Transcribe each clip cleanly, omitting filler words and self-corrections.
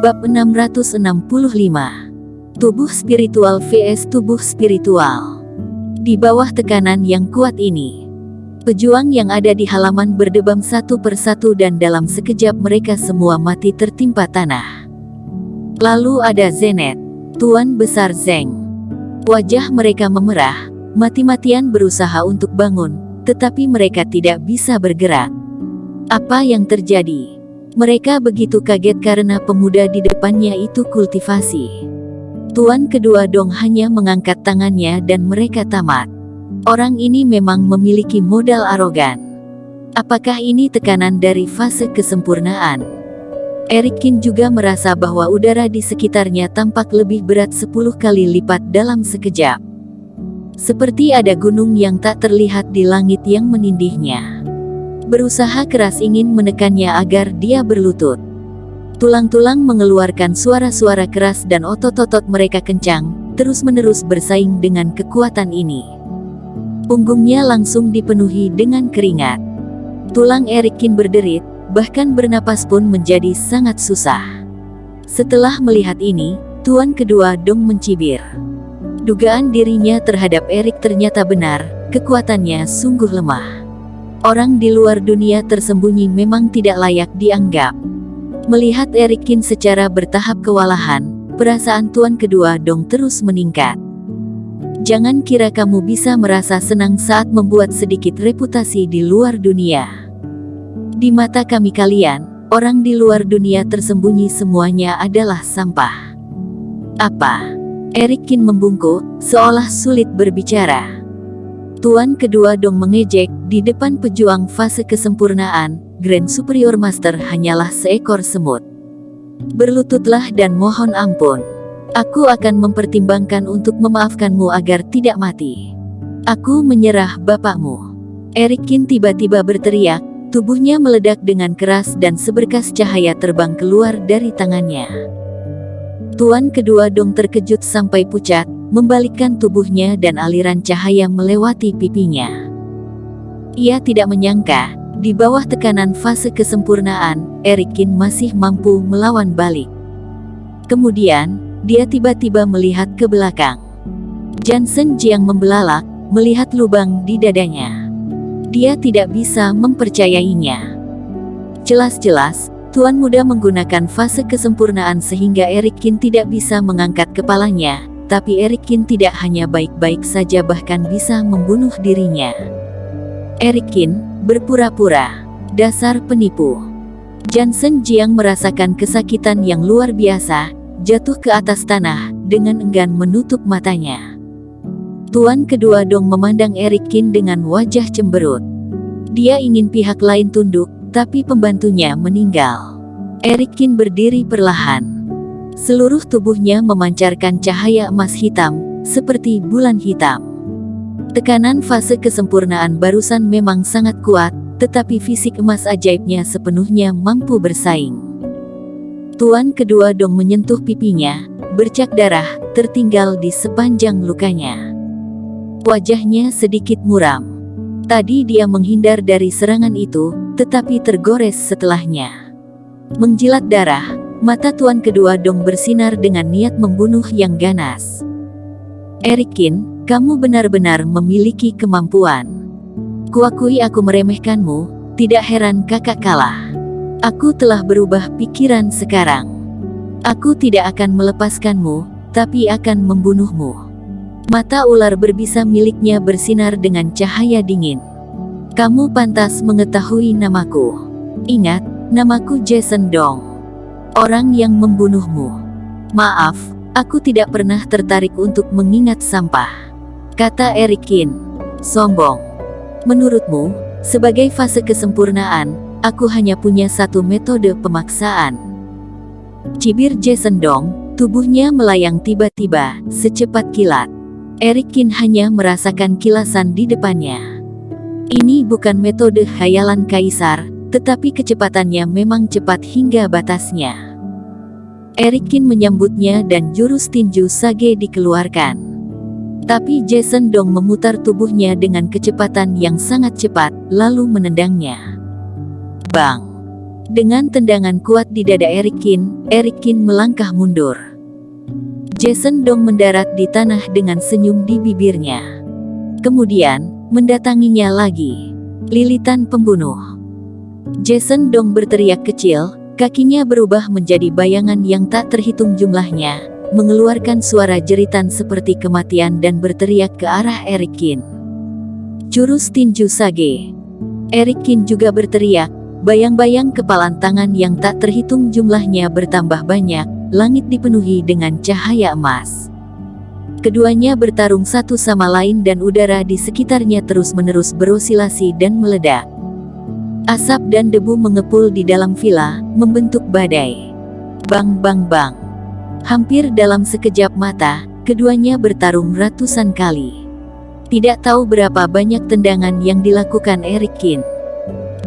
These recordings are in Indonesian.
Bab 665. Tubuh spiritual vs tubuh spiritual. Di bawah tekanan yang kuat ini, pejuang yang ada di halaman berdebam satu persatu dan dalam sekejap mereka semua mati tertimpa tanah. Lalu ada Zenet, Tuan Besar Zeng. Wajah mereka memerah, mati-matian berusaha untuk bangun, tetapi mereka tidak bisa bergerak. Apa yang terjadi? Mereka begitu kaget karena pemuda di depannya itu kultivasi. Tuan kedua Dong hanya mengangkat tangannya dan mereka tamat. Orang ini memang memiliki modal arogan. Apakah ini tekanan dari fase kesempurnaan? Eric Kin juga merasa bahwa udara di sekitarnya tampak lebih berat 10 kali lipat dalam sekejap. Seperti ada gunung yang tak terlihat di langit yang menindihnya. Berusaha keras ingin menekannya agar dia berlutut. Tulang-tulang mengeluarkan suara-suara keras dan otot-otot mereka kencang, terus-menerus bersaing dengan kekuatan ini. Punggungnya langsung dipenuhi dengan keringat. Tulang Eric Kin berderit, bahkan bernapas pun menjadi sangat susah. Setelah melihat ini, Tuan kedua Dong mencibir. Dugaan dirinya terhadap Eric ternyata benar, kekuatannya sungguh lemah. Orang di luar dunia tersembunyi memang tidak layak dianggap. Melihat Eric Kin secara bertahap kewalahan, perasaan Tuan kedua Dong terus meningkat. Jangan kira kamu bisa merasa senang saat membuat sedikit reputasi di luar dunia. Di mata kami kalian, orang di luar dunia tersembunyi semuanya adalah sampah. Apa? Eric Kin membungkuk, seolah sulit berbicara. Tuan kedua Dong mengejek, di depan pejuang fase kesempurnaan, Grand Superior Master hanyalah seekor semut. Berlututlah dan mohon ampun. Aku akan mempertimbangkan untuk memaafkanmu agar tidak mati. Aku menyerah bapakmu. Eric Kin tiba-tiba berteriak, tubuhnya meledak dengan keras dan seberkas cahaya terbang keluar dari tangannya. Tuan kedua Dong terkejut sampai pucat, membalikkan tubuhnya dan aliran cahaya melewati pipinya. Ia tidak menyangka, di bawah tekanan fase kesempurnaan, Eric Kin masih mampu melawan balik. Kemudian, dia tiba-tiba melihat ke belakang. Jansen Jiang membelalak, melihat lubang di dadanya. Dia tidak bisa mempercayainya. Jelas-jelas, Tuan muda menggunakan fase kesempurnaan sehingga Eric Kin tidak bisa mengangkat kepalanya. Tapi Eric Kin tidak hanya baik-baik saja bahkan bisa membunuh dirinya. Eric Kin berpura-pura. Dasar penipu. Jansen Jiang merasakan kesakitan yang luar biasa, jatuh ke atas tanah, dengan enggan menutup matanya. Tuan kedua Dong memandang Eric Kin dengan wajah cemberut. Dia ingin pihak lain tunduk, tapi pembantunya meninggal. Eric Kin berdiri perlahan. Seluruh tubuhnya memancarkan cahaya emas hitam, seperti bulan hitam. Tekanan fase kesempurnaan barusan memang sangat kuat, tetapi fisik emas ajaibnya sepenuhnya mampu bersaing. Tuan kedua Dong menyentuh pipinya, bercak darah tertinggal di sepanjang lukanya. Wajahnya sedikit muram. Tadi dia menghindar dari serangan itu, tetapi tergores setelahnya. Menjilat darah, mata Tuan kedua Dong bersinar dengan niat membunuh yang ganas. Eric Kin, kamu benar-benar memiliki kemampuan. Kuakui aku meremehkanmu, tidak heran kakak kalah. Aku telah berubah pikiran sekarang. Aku tidak akan melepaskanmu, tapi akan membunuhmu. Mata ular berbisa miliknya bersinar dengan cahaya dingin. Kamu pantas mengetahui namaku. Ingat, namaku Jason Dong. Orang yang membunuhmu. Maaf, aku tidak pernah tertarik untuk mengingat sampah, kata Eric Kin. Sombong. Menurutmu, sebagai fase kesempurnaan, aku hanya punya satu metode pemaksaan. Cibir Jason Dong, tubuhnya melayang tiba-tiba, secepat kilat. Eric Kin hanya merasakan kilasan di depannya. Ini bukan metode khayalan kaisar, tetapi kecepatannya memang cepat hingga batasnya. Eric Kin menyambutnya dan jurus tinju Sage dikeluarkan. Tapi Jason Dong memutar tubuhnya dengan kecepatan yang sangat cepat, lalu menendangnya. Bang! Dengan tendangan kuat di dada Eric Kin melangkah mundur. Jason Dong mendarat di tanah dengan senyum di bibirnya. Kemudian, mendatanginya lagi. Lilitan pembunuh. Jason Dong berteriak kecil, kakinya berubah menjadi bayangan yang tak terhitung jumlahnya, mengeluarkan suara jeritan seperti kematian dan berteriak ke arah Eric Kin. Jurus tinju sage. Eric Kin juga berteriak, bayang-bayang kepalan tangan yang tak terhitung jumlahnya bertambah banyak, langit dipenuhi dengan cahaya emas. Keduanya bertarung satu sama lain dan udara di sekitarnya terus-menerus berosilasi dan meledak. Asap dan debu mengepul di dalam villa, membentuk badai. Bang bang bang. Hampir dalam sekejap mata, keduanya bertarung ratusan kali. Tidak tahu berapa banyak tendangan yang dilakukan Eric Kin.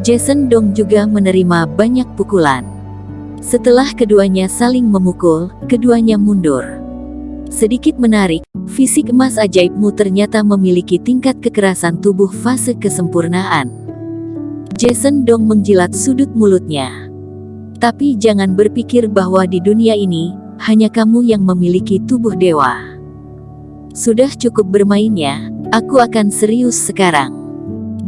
Jason Dong juga menerima banyak pukulan. Setelah keduanya saling memukul, keduanya mundur. Sedikit menarik, fisik emas ajaibmu ternyata memiliki tingkat kekerasan tubuh fase kesempurnaan. Jason Dong menjilat sudut mulutnya. Tapi jangan berpikir bahwa di dunia ini, hanya kamu yang memiliki tubuh dewa. Sudah cukup bermainnya, aku akan serius sekarang.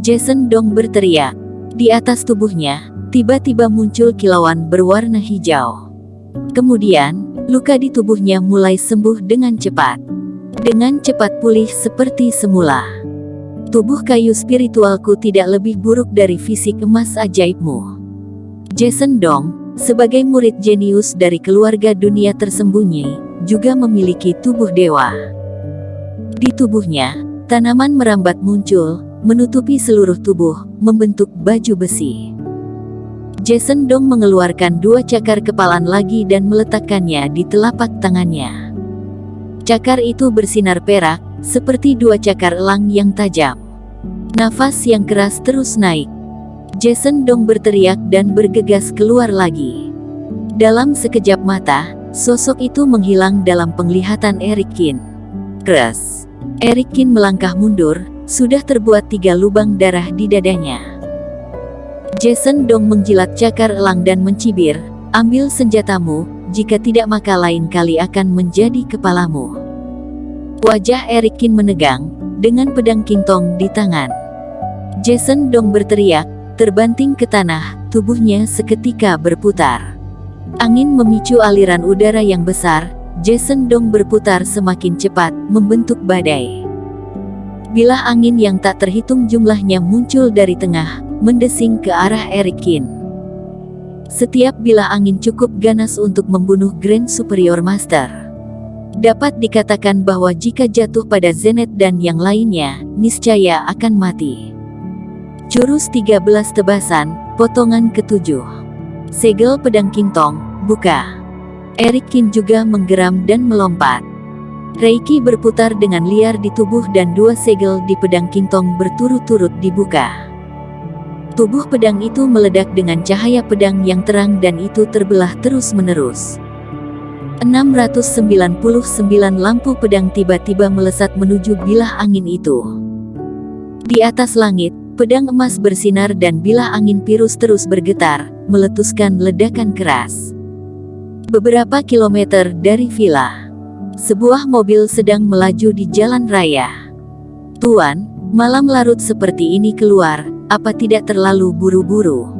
Jason Dong berteriak. Di atas tubuhnya, tiba-tiba muncul kilauan berwarna hijau. Kemudian, luka di tubuhnya mulai sembuh dengan cepat. Dengan cepat pulih seperti semula. Tubuh kayu spiritualku tidak lebih buruk dari fisik emas ajaibmu. Jason Dong, sebagai murid jenius dari keluarga dunia tersembunyi, juga memiliki tubuh dewa. Di tubuhnya, tanaman merambat muncul, menutupi seluruh tubuh, membentuk baju besi. Jason Dong mengeluarkan 2 cakar kepalan lagi dan meletakkannya di telapak tangannya. Cakar itu bersinar perak, seperti 2 cakar elang yang tajam. Nafas yang keras terus naik. Jason Dong berteriak dan bergegas keluar lagi. Dalam sekejap mata, sosok itu menghilang dalam penglihatan Eric Kin. Keras. Eric Kin melangkah mundur, sudah terbuat 3 lubang darah di dadanya. Jason Dong menjilat cakar elang dan mencibir, ambil senjatamu, jika tidak maka lain kali akan menjadi kepalamu. Wajah Eric Kin menegang, dengan pedang kintong di tangan. Jason Dong berteriak, terbanting ke tanah, tubuhnya seketika berputar. Angin memicu aliran udara yang besar, Jason Dong berputar semakin cepat, membentuk badai. Bilah angin yang tak terhitung jumlahnya muncul dari tengah, mendesing ke arah Eric Kin. Setiap bilah angin cukup ganas untuk membunuh Grand Superior Master. Dapat dikatakan bahwa jika jatuh pada Zenith dan yang lainnya, niscaya akan mati. Jurus 13 tebasan, potongan ke-7. Segel pedang kintong, buka. Eric Kin juga menggeram dan melompat. Reiki berputar dengan liar di tubuh dan 2 segel di pedang kintong berturut-turut dibuka. Tubuh pedang itu meledak dengan cahaya pedang yang terang dan itu terbelah terus-menerus. 699 lampu pedang tiba-tiba melesat menuju bilah angin itu. Di atas langit, pedang emas bersinar dan bilah angin Pirus terus bergetar, meletuskan ledakan keras. Beberapa kilometer dari villa, sebuah mobil sedang melaju di jalan raya. Tuan, malam larut seperti ini keluar, apa tidak terlalu buru-buru?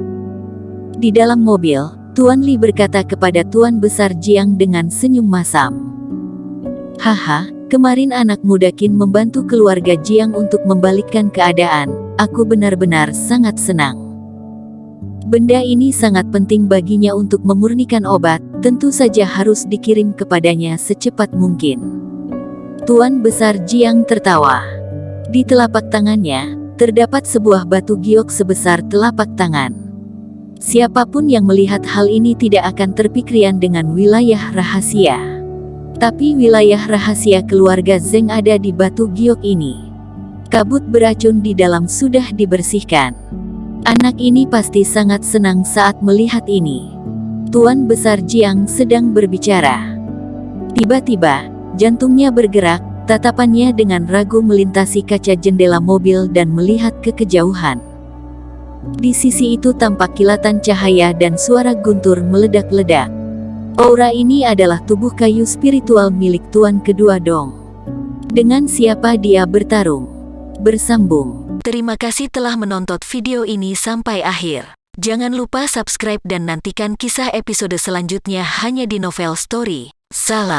Di dalam mobil, Tuan Li berkata kepada Tuan Besar Jiang dengan senyum masam. Haha, kemarin anak muda Qin membantu keluarga Jiang untuk membalikkan keadaan, aku benar-benar sangat senang. Benda ini sangat penting baginya untuk memurnikan obat, tentu saja harus dikirim kepadanya secepat mungkin. Tuan Besar Jiang tertawa. Di telapak tangannya, terdapat sebuah batu giok sebesar telapak tangan. Siapapun yang melihat hal ini tidak akan terpikirkan dengan wilayah rahasia. Tapi wilayah rahasia keluarga Zeng ada di batu giok ini. Kabut beracun di dalam sudah dibersihkan. Anak ini pasti sangat senang saat melihat ini. Tuan Besar Jiang sedang berbicara. Tiba-tiba, jantungnya bergerak, tatapannya dengan ragu melintasi kaca jendela mobil dan melihat ke kejauhan. Di sisi itu tampak kilatan cahaya dan suara guntur meledak-ledak. Aura ini adalah tubuh kayu spiritual milik Tuan Kedua Dong. Dengan siapa dia bertarung? Bersambung. Terima kasih telah menonton video ini sampai akhir. Jangan lupa subscribe dan nantikan kisah episode selanjutnya hanya di Novel Story. Salam.